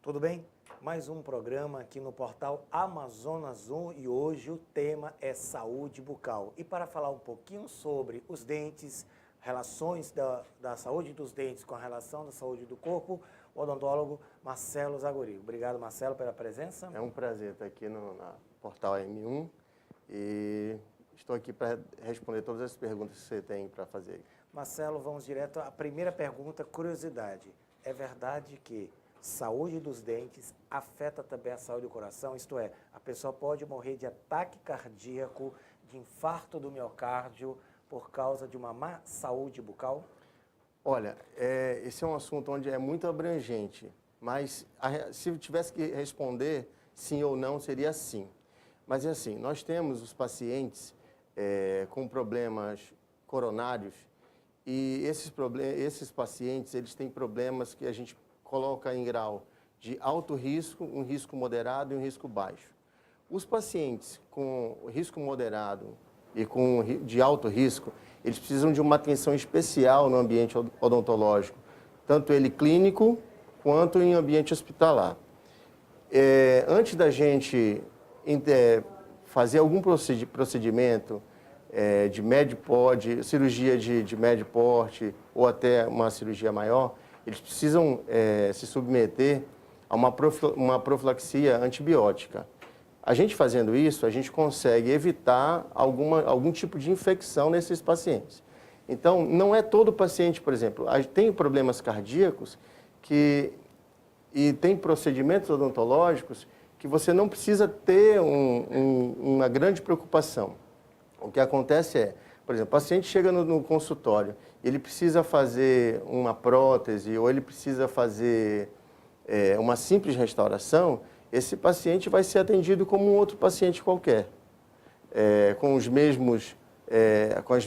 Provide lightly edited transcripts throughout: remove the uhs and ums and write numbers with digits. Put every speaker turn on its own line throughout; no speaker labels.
Tudo bem? Mais um programa aqui no portal Amazonas 1 e hoje o tema é saúde bucal. E para falar um pouquinho sobre os dentes, relações da saúde dos dentes com a relação da saúde do corpo, o odontólogo Marcelo Zaguri. Obrigado, Marcelo, pela presença.
É um prazer estar aqui no portal M1 e estou aqui para responder todas as perguntas que você tem para fazer.
Marcelo, vamos direto à primeira pergunta, curiosidade. É verdade que saúde dos dentes afeta também a saúde do coração? Isto é, a pessoa pode morrer de ataque cardíaco, de infarto do miocárdio, por causa de uma má saúde bucal?
Olha, esse é um assunto onde é muito abrangente, mas se eu tivesse que responder sim ou não, seria sim. Mas é assim, nós temos os pacientes com problemas coronários e esses pacientes, eles têm problemas que a gente coloca em grau de alto risco, um risco moderado e um risco baixo. Os pacientes com risco moderado e de alto risco, eles precisam de uma atenção especial no ambiente odontológico, tanto ele clínico quanto em ambiente hospitalar. Antes da gente fazer algum procedimento de médio porte, cirurgia de médio porte ou até uma cirurgia maior, eles precisam se submeter a uma profilaxia antibiótica. A gente fazendo isso, a gente consegue evitar algum tipo de infecção nesses pacientes. Então, não é todo paciente, por exemplo, tem problemas cardíacos e tem procedimentos odontológicos que você não precisa ter uma grande preocupação. O que acontece é, por exemplo, o paciente chega no consultório, ele precisa fazer uma prótese ou ele precisa fazer uma simples restauração, esse paciente vai ser atendido como um outro paciente qualquer, com as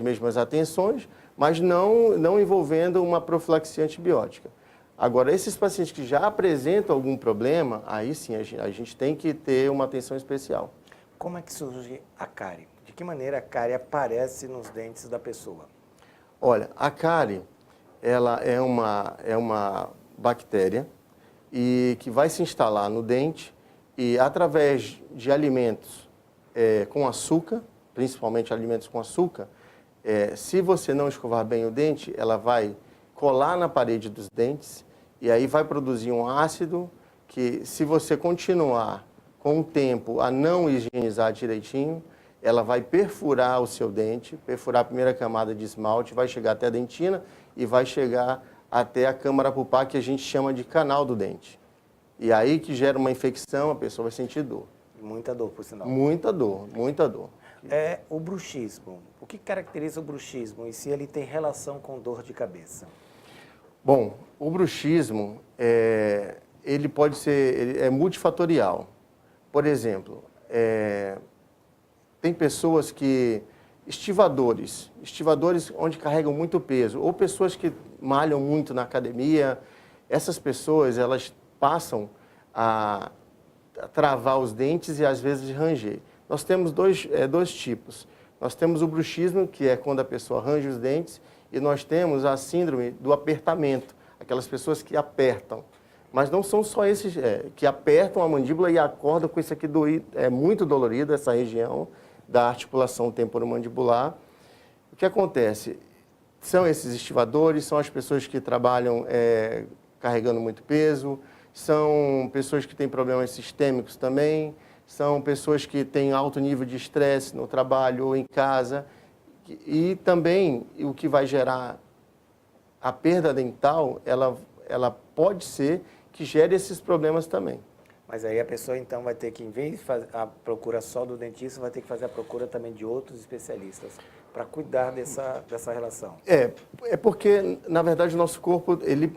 mesmas atenções, mas não envolvendo uma profilaxia antibiótica. Agora, esses pacientes que já apresentam algum problema, aí sim a gente tem que ter uma atenção especial.
Como é que surge a cárie? De que maneira a cárie aparece nos dentes da pessoa?
Olha, a cárie, ela é uma bactéria que vai se instalar no dente e através de alimentos com açúcar, principalmente alimentos com açúcar, se você não escovar bem o dente, ela vai colar na parede dos dentes e aí vai produzir um ácido que, se você continuar com o tempo a não higienizar direitinho, ela vai perfurar o seu dente, perfurar a primeira camada de esmalte, vai chegar até a dentina e vai chegar até a câmara pulpar, que a gente chama de canal do dente. E aí que gera uma infecção, a pessoa vai sentir dor.
Muita dor, por sinal.
Muita dor, muita dor.
O bruxismo. O que caracteriza o bruxismo e se ele tem relação com dor de cabeça?
Bom, o bruxismo, ele pode ser multifatorial. Por exemplo, tem pessoas estivadores onde carregam muito peso, ou pessoas que malham muito na academia, essas pessoas, elas passam a travar os dentes e às vezes ranger. Nós temos dois tipos. Nós temos o bruxismo, que é quando a pessoa range os dentes, e nós temos a síndrome do apertamento, aquelas pessoas que apertam. Mas não são só esses que apertam a mandíbula e acordam com isso aqui muito dolorido, essa região da articulação temporomandibular. O que acontece? São esses estivadores, são as pessoas que trabalham carregando muito peso, são pessoas que têm problemas sistêmicos também, são pessoas que têm alto nível de estresse no trabalho ou em casa. E também o que vai gerar a perda dental, ela pode ser que gere esses problemas também.
Mas aí a pessoa então vai ter que, em vez de fazer a procura só do dentista, vai ter que fazer a procura também de outros especialistas para cuidar dessa relação.
É porque, na verdade, o nosso corpo, ele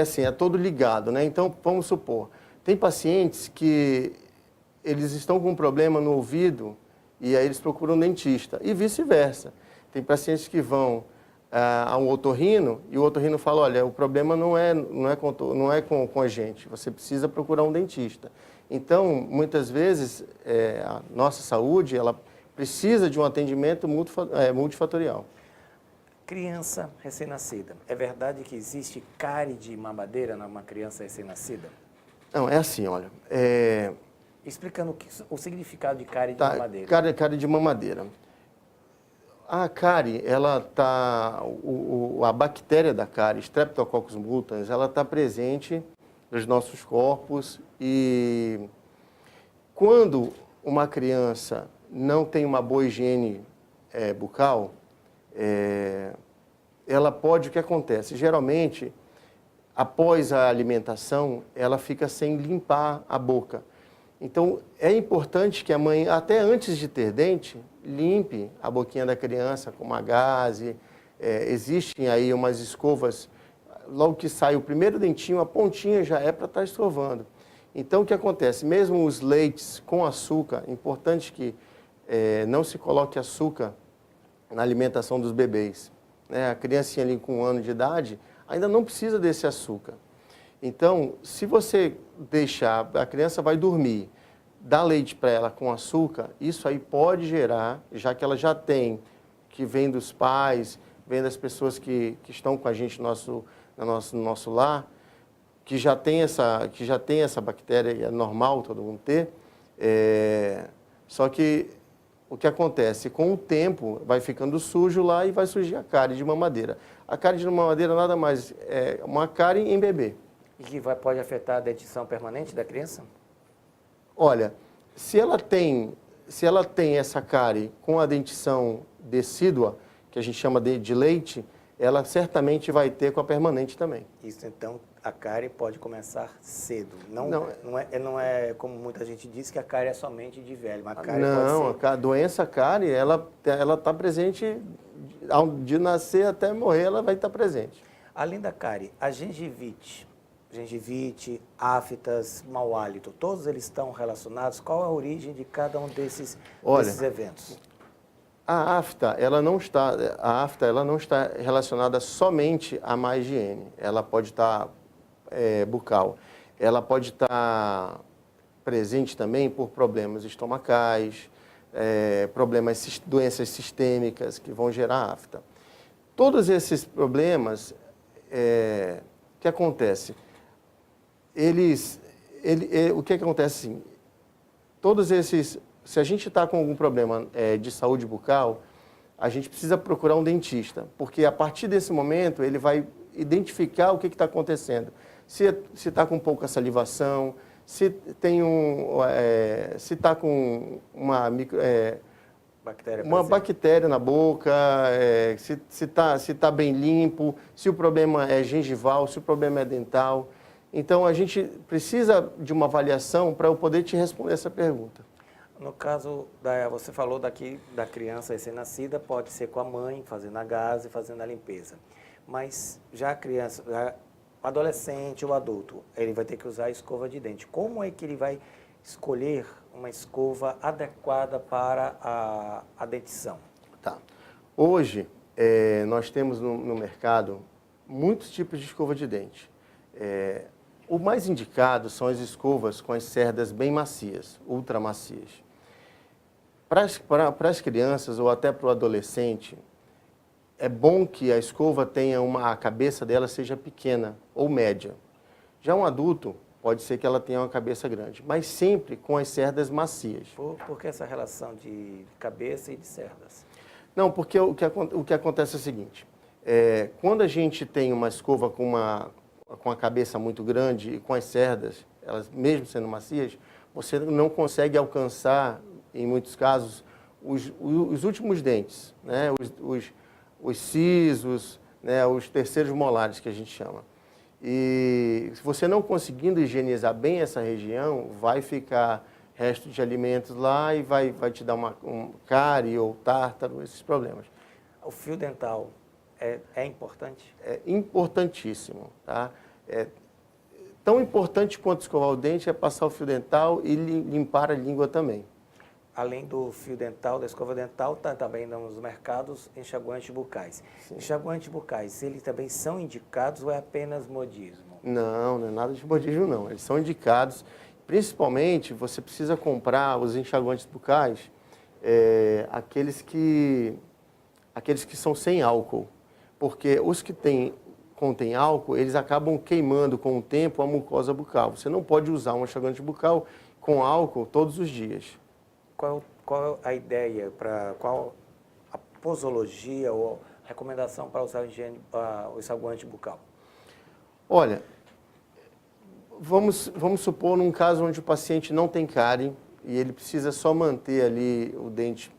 assim, é todo ligado, né? Então, vamos supor, tem pacientes que eles estão com um problema no ouvido e aí eles procuram um dentista e vice-versa. Tem pacientes que vão a um otorrino e o otorrino fala, olha, o problema não é com a gente, você precisa procurar um dentista. Então, muitas vezes, a nossa saúde, ela precisa de um atendimento multifatorial.
Criança recém-nascida. É verdade que existe cárie de mamadeira numa criança recém-nascida?
Não, é assim, olha.
Explicando o significado de cárie de
Tá,
mamadeira.
cárie de mamadeira. A cárie, ela a bactéria da cárie, Streptococcus mutans, ela está presente nos nossos corpos e quando uma criança não tem uma boa higiene bucal, ela pode, o que acontece? Geralmente, após a alimentação, ela fica sem limpar a boca. Então, é importante que a mãe, até antes de ter dente, limpe a boquinha da criança com uma gaze. Existem aí umas escovas, logo que sai o primeiro dentinho, a pontinha já é para estar escovando. Então, o que acontece? Mesmo os leites com açúcar, é importante que não se coloque açúcar na alimentação dos bebês. Né? A criancinha ali com 1 ano de idade ainda não precisa desse açúcar. Então, se você deixar, a criança vai dormir, dá leite para ela com açúcar, isso aí pode gerar, já que ela já tem, que vem dos pais, vem das pessoas que estão com a gente no nosso lar, que já tem essa bactéria, é normal todo mundo ter, só que o que acontece? Com o tempo vai ficando sujo lá e vai surgir a cárie de mamadeira. A cárie de mamadeira nada mais é uma cárie em bebê.
E que pode afetar a dentição permanente da criança?
Olha, se ela tem essa cárie com a dentição decídua, que a gente chama de leite, ela certamente vai ter com a permanente também.
Isso, então, a cárie pode começar cedo. Não é como muita gente diz que a cárie é somente de velho, mas a cárie pode ser...
a doença cárie, ela está presente, de nascer até morrer, ela vai estar presente.
Além da cárie, a gengivite, aftas, mau hálito, todos eles estão relacionados? Qual a origem de cada um desses eventos?
A afta, ela não está relacionada somente à má higiene. Ela pode estar bucal. Ela pode estar presente também por problemas estomacais, doenças sistêmicas que vão gerar afta. Todos esses problemas, o que acontece? O que acontece assim? Todos esses, se a gente está com algum problema de saúde bucal, a gente precisa procurar um dentista, porque a partir desse momento ele vai identificar o que está acontecendo. Se está com pouca salivação, se está com uma bactéria na boca, se está bem limpo, se o problema é gengival, se o problema é dental. Então, a gente precisa de uma avaliação para eu poder te responder essa pergunta.
No caso, você falou daqui da criança recém-nascida, pode ser com a mãe, fazendo a gaze, fazendo a limpeza. Mas já a criança, o adolescente ou adulto, ele vai ter que usar a escova de dente. Como é que ele vai escolher uma escova adequada para a dentição?
Tá. Hoje, nós temos no mercado muitos tipos de escova de dente. O mais indicado são as escovas com as cerdas bem macias, ultra macias. Para as crianças ou até para o adolescente, é bom que a escova tenha a cabeça dela seja pequena ou média. Já um adulto, pode ser que ela tenha uma cabeça grande, mas sempre com as cerdas macias.
Por que essa relação de cabeça e de cerdas?
Não, porque o que acontece é o seguinte, quando a gente tem uma escova com a cabeça muito grande e com as cerdas, elas mesmo sendo macias, você não consegue alcançar, em muitos casos, os últimos dentes, né? Os sisos, né? Os terceiros molares, que a gente chama. E se você não conseguindo higienizar bem essa região, vai ficar resto de alimentos lá e vai te dar um cárie ou tártaro, esses problemas.
O fio dental é importante?
É importantíssimo, tá? Tão importante quanto escovar o dente é passar o fio dental e limpar a língua também.
Além do fio dental, da escova dental, também nos mercados enxaguantes bucais. Sim. Enxaguantes bucais, eles também são indicados ou é apenas modismo?
Não é nada de modismo não. Eles são indicados, principalmente você precisa comprar os enxaguantes bucais, aqueles que são sem álcool. porque os que contêm álcool, eles acabam queimando com o tempo a mucosa bucal. Você não pode usar um enxaguante bucal com álcool todos os dias.
Qual a ideia, qual a posologia ou recomendação para usar o enxaguante bucal?
Olha, vamos supor num caso onde o paciente não tem cárie e ele precisa só manter ali o dente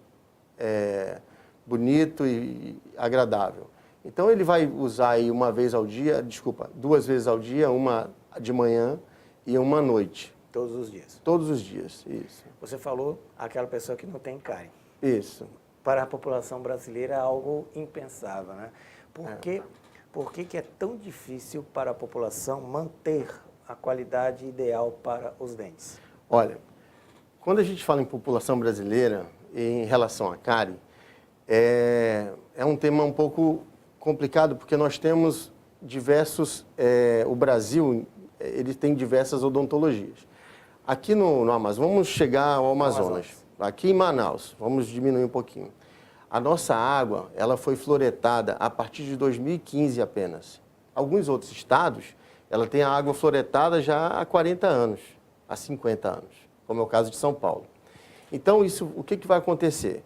bonito e agradável. Então ele vai usar aí duas vezes ao dia, uma de manhã e uma à noite.
Todos os dias?
Todos os dias, isso.
Você falou aquela pessoa que não tem cárie.
Isso.
Para a população brasileira é algo impensável, né? Por que é tão difícil para a população manter a qualidade ideal para os dentes?
Olha, quando a gente fala em população brasileira, em relação à cárie, é um tema um pouco complicado, porque nós temos o Brasil, ele tem diversas odontologias. Aqui no Amazonas, vamos chegar ao Amazonas. Aqui em Manaus, vamos diminuir um pouquinho. A nossa água, ela foi fluoretada a partir de 2015 apenas. Alguns outros estados, ela tem a água fluoretada já há 40 anos, há 50 anos, como é o caso de São Paulo. Então, o que vai acontecer?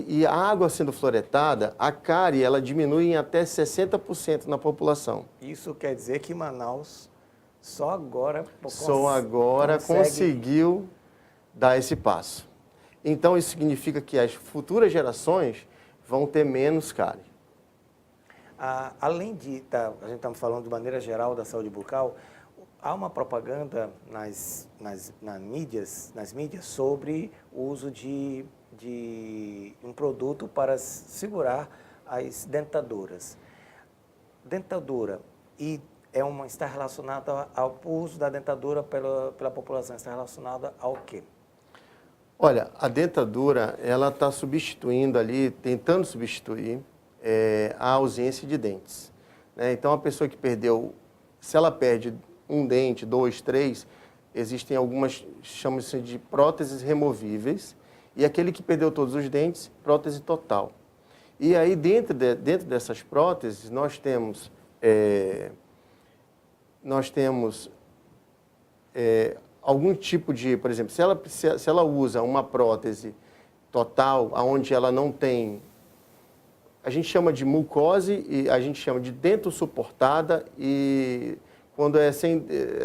E a água sendo fluoretada, a cárie, ela diminui em até 60% na população.
Isso quer dizer que Manaus só agora
conseguiu dar esse passo. Então, isso significa que as futuras gerações vão ter menos cárie.
Além a gente está falando de maneira geral da saúde bucal, há uma propaganda nas mídias sobre o uso de um produto para segurar as dentaduras. Dentadura está relacionada ao uso da dentadura pela população, está relacionada ao quê?
Olha, a dentadura, ela está substituindo ali, tentando substituir a ausência de dentes, né? Então, a pessoa que perdeu, se ela perde um dente, 2, 3, existem algumas, chamam-se de próteses removíveis, e aquele que perdeu todos os dentes, prótese total. E aí, dentro dessas próteses, nós temos algum tipo de, por exemplo, se ela usa uma prótese total, onde ela não tem, a gente chama de mucose e a gente chama de dento suportada, e quando é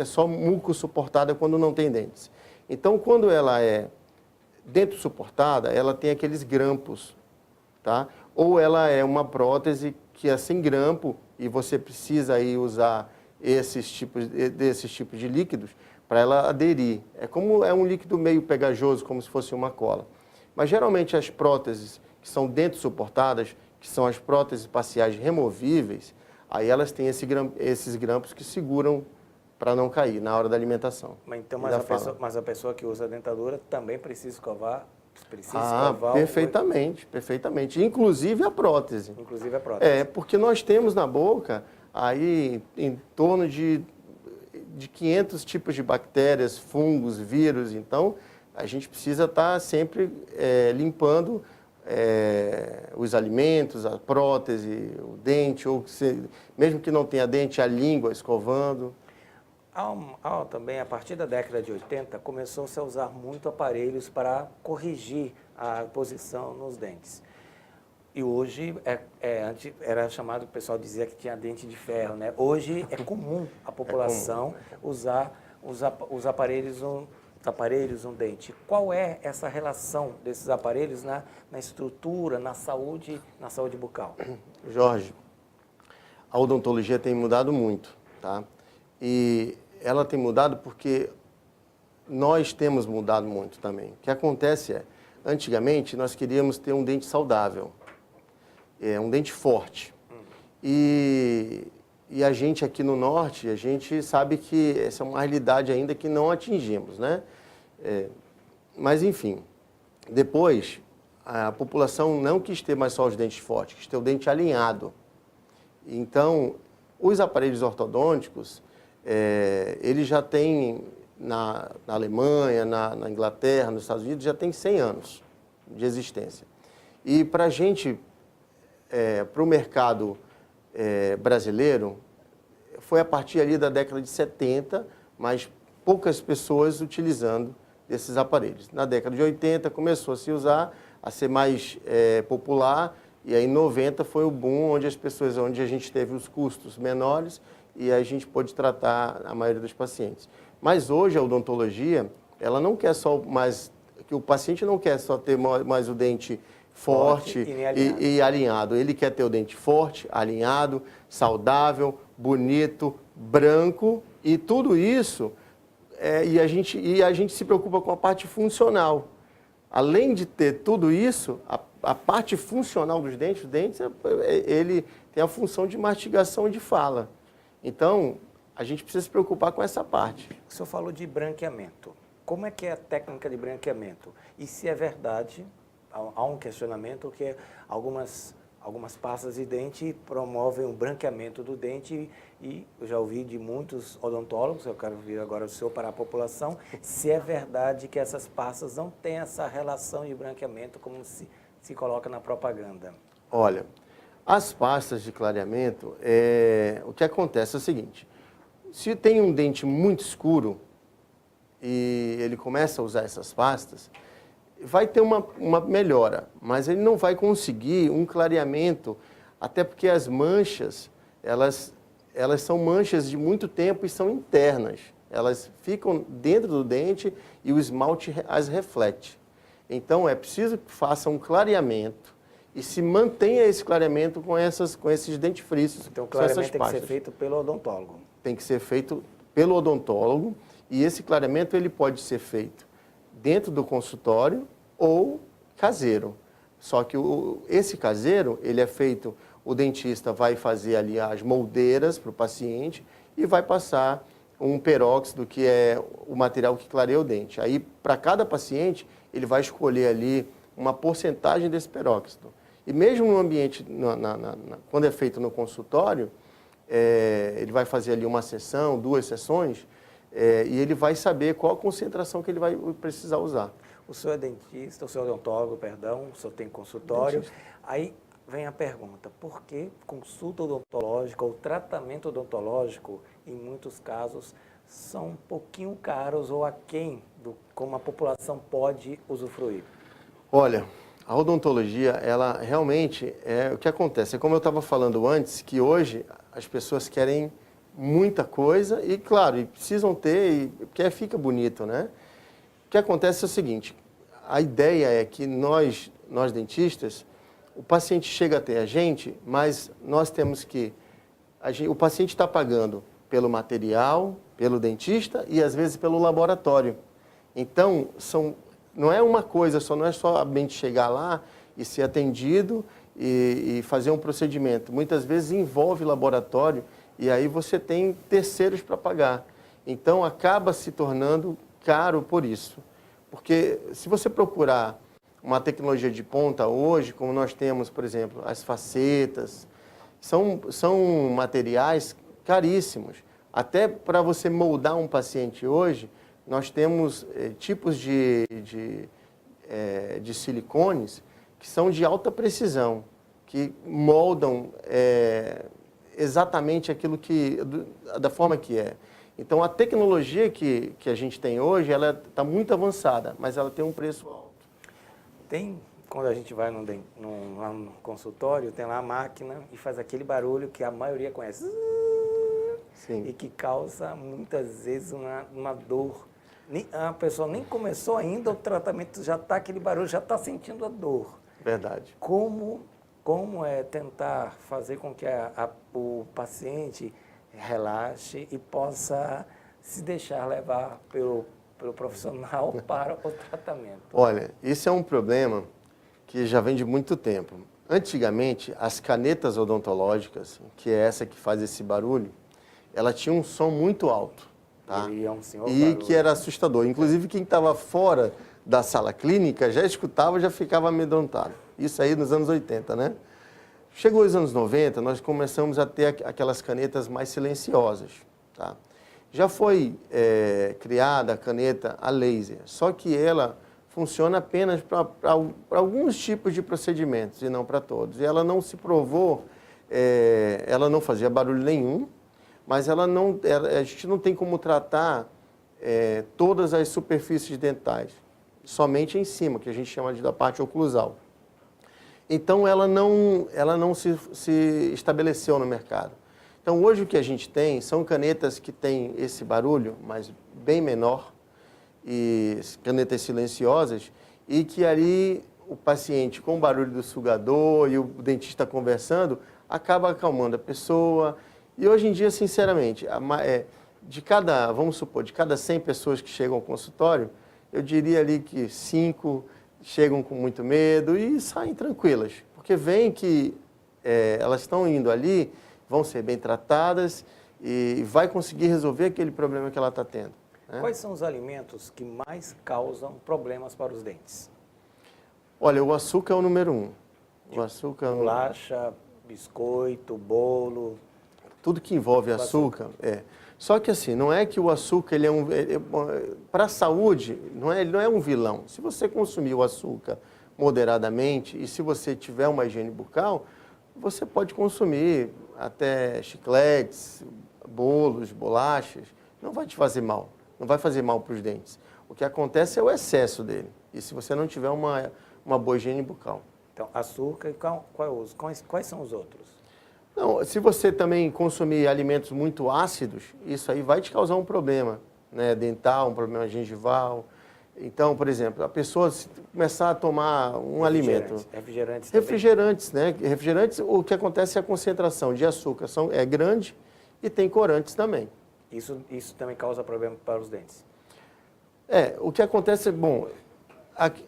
só muco suportada quando não tem dentes. Então, quando ela é dento suportada, ela tem aqueles grampos, tá? Ou ela é uma prótese que é sem grampo e você precisa aí usar desses tipos de líquidos para ela aderir. É um líquido meio pegajoso, como se fosse uma cola. Mas geralmente as próteses que são dento suportadas, que são as próteses faciais removíveis, aí elas têm esses grampos que seguram para não cair na hora da alimentação.
Mas a pessoa que usa a dentadura também precisa escovar?
Perfeitamente. Inclusive a prótese. Porque nós temos na boca aí em torno de 500 tipos de bactérias, fungos, vírus. Então, a gente precisa estar sempre limpando os alimentos, a prótese, o dente, ou mesmo que não tenha dente, a língua, escovando.
Também, a partir da década de 80, começou-se a usar muito aparelhos para corrigir a posição nos dentes. E hoje, antes era chamado, o pessoal dizia que tinha dente de ferro, né? Hoje é comum a população usar os aparelhos, um dente. Qual é essa relação desses aparelhos na estrutura, na saúde bucal?
Jorge, a odontologia tem mudado muito, tá? E ela tem mudado porque nós temos mudado muito também. O que acontece antigamente nós queríamos ter um dente saudável, um dente forte. E a gente aqui no norte, a gente sabe que essa é uma realidade ainda que não atingimos, né? Mas enfim, depois a população não quis ter mais só os dentes fortes, quis ter o dente alinhado. Então, os aparelhos ortodônticos, eles já têm, na Alemanha, na Inglaterra, nos Estados Unidos, já tem 100 anos de existência. E para a gente, para o mercado brasileiro foi a partir ali da década de 70, mas poucas pessoas utilizando desses aparelhos. Na década de 80 começou a se usar, a ser mais popular, e aí em 90 foi o boom onde a gente teve os custos menores e a gente pôde tratar a maioria dos pacientes. Mas hoje a odontologia, ela não quer só mais, que o paciente não quer só ter mais o dente forte e alinhado. Ele quer ter o dente forte, alinhado, saudável, bonito, branco, e tudo isso, e a gente se preocupa com a parte funcional. Além de ter tudo isso, a parte funcional dos dentes, ele tem a função de mastigação e de fala. Então, a gente precisa se preocupar com essa parte.
O senhor falou de branqueamento. Como é que é a técnica de branqueamento? E se é verdade, há um questionamento que algumas pastas de dente promovem o branqueamento do dente e eu já ouvi de muitos odontólogos, eu quero ouvir agora o senhor para a população, se é verdade que essas pastas não têm essa relação de branqueamento como se coloca na propaganda.
Olha, as pastas de clareamento, o que acontece é o seguinte, se tem um dente muito escuro e ele começa a usar essas pastas, vai ter uma melhora, mas ele não vai conseguir um clareamento, até porque as manchas, elas são manchas de muito tempo e são internas. Elas ficam dentro do dente e o esmalte as reflete. Então, é preciso que faça um clareamento e se mantenha esse clareamento com esses dentifrícios.
Então, o clareamento tem que ser feito pelo odontólogo.
Tem que ser feito pelo odontólogo e esse clareamento ele pode ser feito dentro do consultório ou caseiro. Só que esse caseiro, ele é feito, o dentista vai fazer ali as moldeiras para o paciente e vai passar um peróxido, que é o material que clareia o dente. Aí, para cada paciente, ele vai escolher ali uma porcentagem desse peróxido. E mesmo no ambiente, quando é feito no consultório, ele vai fazer ali uma sessão, 2 sessões, e ele vai saber qual a concentração que ele vai precisar usar.
O senhor é dentista, o senhor é odontólogo, perdão, o senhor tem consultório. Dentista. Aí vem a pergunta, por que consulta odontológica ou tratamento odontológico, em muitos casos, são um pouquinho caros ou aquém do como a população pode usufruir?
Olha, a odontologia, ela realmente o que acontece. É como eu estava falando antes, que hoje as pessoas querem muita coisa e, claro, precisam ter, porque fica bonito, né? O que acontece é o seguinte, a ideia é que nós dentistas, o paciente chega até a gente, mas nós temos que, o paciente está pagando pelo material, pelo dentista e às vezes pelo laboratório. Então, não é uma coisa só, não é só a mente chegar lá e ser atendido e fazer um procedimento. Muitas vezes envolve laboratório e aí você tem terceiros para pagar. Então, acaba se tornando caro por isso. Porque se você procurar uma tecnologia de ponta hoje, como nós temos, por exemplo, as facetas, são materiais caríssimos. Até para você moldar um paciente hoje, nós temos tipos de silicones que são de alta precisão, que moldam exatamente aquilo da forma que é. Então, a tecnologia que a gente tem hoje, ela está muito avançada, mas ela tem um preço alto.
Quando a gente vai lá no consultório, tem lá a máquina e faz aquele barulho que a maioria conhece. Sim. E que causa, muitas vezes, uma dor. A pessoa nem começou ainda, o tratamento já está, aquele barulho, já está sentindo a dor.
Verdade.
Como é tentar fazer com que o paciente relaxe e possa se deixar levar pelo profissional para o tratamento?
Olha, isso é um problema que já vem de muito tempo. Antigamente, as canetas odontológicas, que é essa que faz esse barulho, ela tinha um som muito alto. Tá? E que era assustador. Inclusive, quem estava fora da sala clínica já escutava, já ficava amedrontado. Isso aí nos anos 80, né? Chegou os anos 90, nós começamos a ter aquelas canetas mais silenciosas. Tá? Já foi criada a caneta a laser, só que ela funciona apenas para alguns tipos de procedimentos e não para todos. E ela não se provou ela não fazia barulho nenhum, mas a gente não tem como tratar todas as superfícies dentais, somente em cima, que a gente chama da parte oclusal. Então, ela não se estabeleceu no mercado. Então, hoje o que a gente tem são canetas que têm esse barulho, mas bem menor, e canetas silenciosas, e que ali o paciente, com o barulho do sugador e o dentista conversando, acaba acalmando a pessoa. E hoje em dia, sinceramente, vamos supor, de cada 100 pessoas que chegam ao consultório, eu diria ali que 5 chegam com muito medo e saem tranquilas, porque veem que elas estão indo ali, vão ser bem tratadas e vai conseguir resolver aquele problema que ela está tendo. Né?
Quais são os alimentos que mais causam problemas para os dentes?
Olha, o açúcar é o número 1. O açúcar...
Bolacha, biscoito, bolo...
Tudo que envolve açúcar, Só que assim, não é que o açúcar, ele para a saúde, ele não é um vilão. Se você consumir o açúcar moderadamente e se você tiver uma higiene bucal, você pode consumir até chicletes, bolos, bolachas, não vai te fazer mal, não vai fazer mal para os dentes. O que acontece é o excesso dele, e se você não tiver uma boa higiene bucal.
Então, açúcar, quais são os outros?
Não, se você também consumir alimentos muito ácidos, isso aí vai te causar um problema, né, dental, um problema gengival. Então, por exemplo, a pessoa começar a tomar um alimento... Refrigerantes, né? Refrigerantes, o que acontece é a concentração de açúcar é grande e tem corantes também.
Isso também causa problema para os dentes?
O que acontece, bom,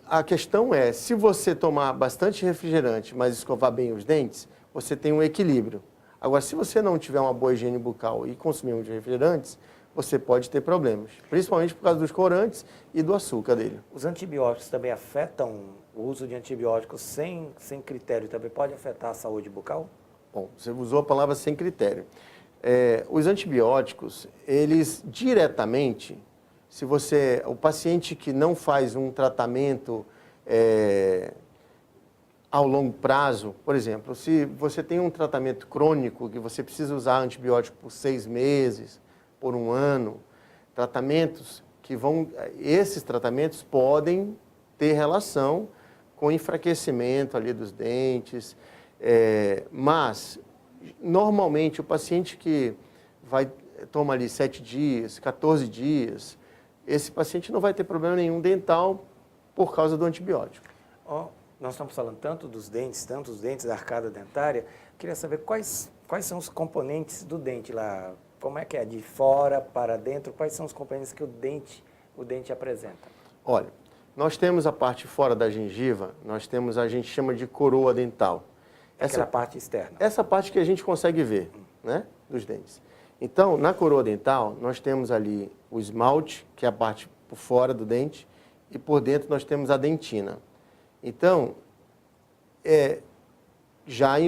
a questão é, se você tomar bastante refrigerante, mas escovar bem os dentes, você tem um equilíbrio. Agora, se você não tiver uma boa higiene bucal e consumir muitos refrigerantes, você pode ter problemas, principalmente por causa dos corantes e do açúcar dele.
Os antibióticos também afetam o uso de antibióticos sem critério, também pode afetar a saúde bucal?
Bom, você usou a palavra sem critério. Os antibióticos, eles diretamente, o paciente que não faz um tratamento ao longo prazo, por exemplo, se você tem um tratamento crônico que você precisa usar antibiótico por 6 meses, por 1 ano, esses tratamentos podem ter relação com enfraquecimento ali dos dentes, mas normalmente o paciente que toma ali 7 dias, 14 dias, esse paciente não vai ter problema nenhum dental por causa do antibiótico.
Nós estamos falando tanto dos dentes da arcada dentária, queria saber quais são os componentes do dente lá, como é que é, de fora para dentro, quais são os componentes que o dente apresenta?
Olha, nós temos a parte fora da gengiva, a gente chama de coroa dental.
Aquela parte externa.
Essa parte que a gente consegue ver, né, dos dentes. Então, na coroa dental, nós temos ali o esmalte, que é a parte por fora do dente, e por dentro nós temos a dentina. Então,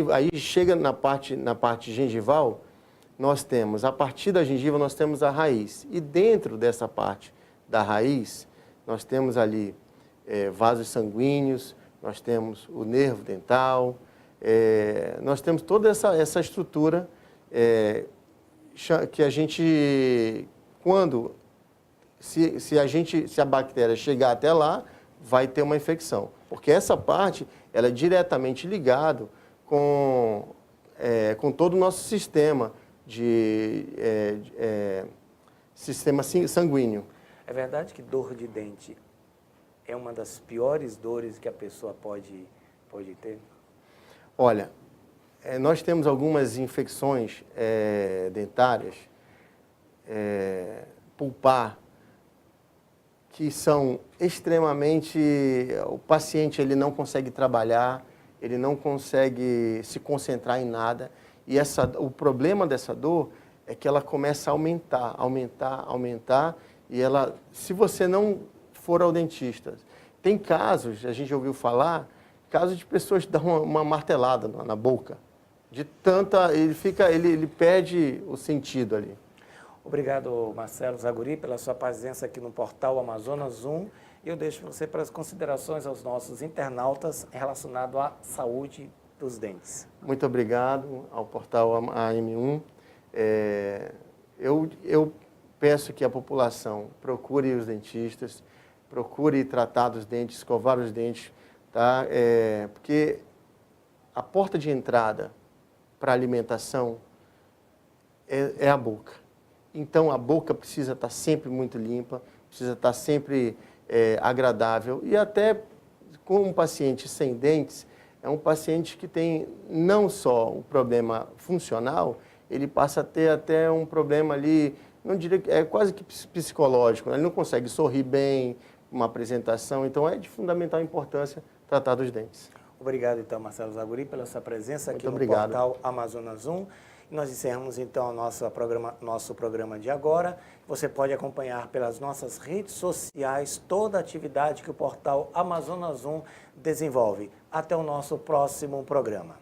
aí chega na parte gengival, nós temos, a partir da gengiva, nós temos a raiz. E dentro dessa parte da raiz, nós temos ali vasos sanguíneos, nós temos o nervo dental, nós temos toda essa estrutura que a gente, se a bactéria chegar até lá, vai ter uma infecção. Porque essa parte, ela é diretamente ligada com todo o nosso sistema sistema sanguíneo.
É verdade que dor de dente é uma das piores dores que a pessoa pode ter?
Olha, nós temos algumas infecções dentárias, pulpar, que são extremamente... O paciente ele não consegue trabalhar, ele não consegue se concentrar em nada. E o problema dessa dor é que ela começa a aumentar. E se você não for ao dentista... Tem casos, a gente já ouviu falar, casos de pessoas que dão uma martelada na boca. De tanta... Ele perde o sentido ali.
Obrigado, Marcelo Zaguri, pela sua presença aqui no portal Amazonas 1. Eu deixo você para as considerações aos nossos internautas relacionado à saúde dos dentes.
Muito obrigado ao portal AM1. Eu peço que a população procure os dentistas, procure tratar dos dentes, escovar os dentes, tá? Porque a porta de entrada para a alimentação é a boca. Então, a boca precisa estar sempre muito limpa, precisa estar sempre agradável. E até com um paciente sem dentes, é um paciente que tem não só um problema funcional, ele passa a ter até um problema ali, não diria que é quase que psicológico, né? Ele não consegue sorrir bem, uma apresentação, então é de fundamental importância tratar dos dentes.
Obrigado, então, Marcelo Zaguri, pela sua presença aqui no
obrigado.
portal Amazonas 1. Nós encerramos, então, o nosso programa de agora. Você pode acompanhar pelas nossas redes sociais toda a atividade que o portal Amazonas 1 desenvolve. Até o nosso próximo programa.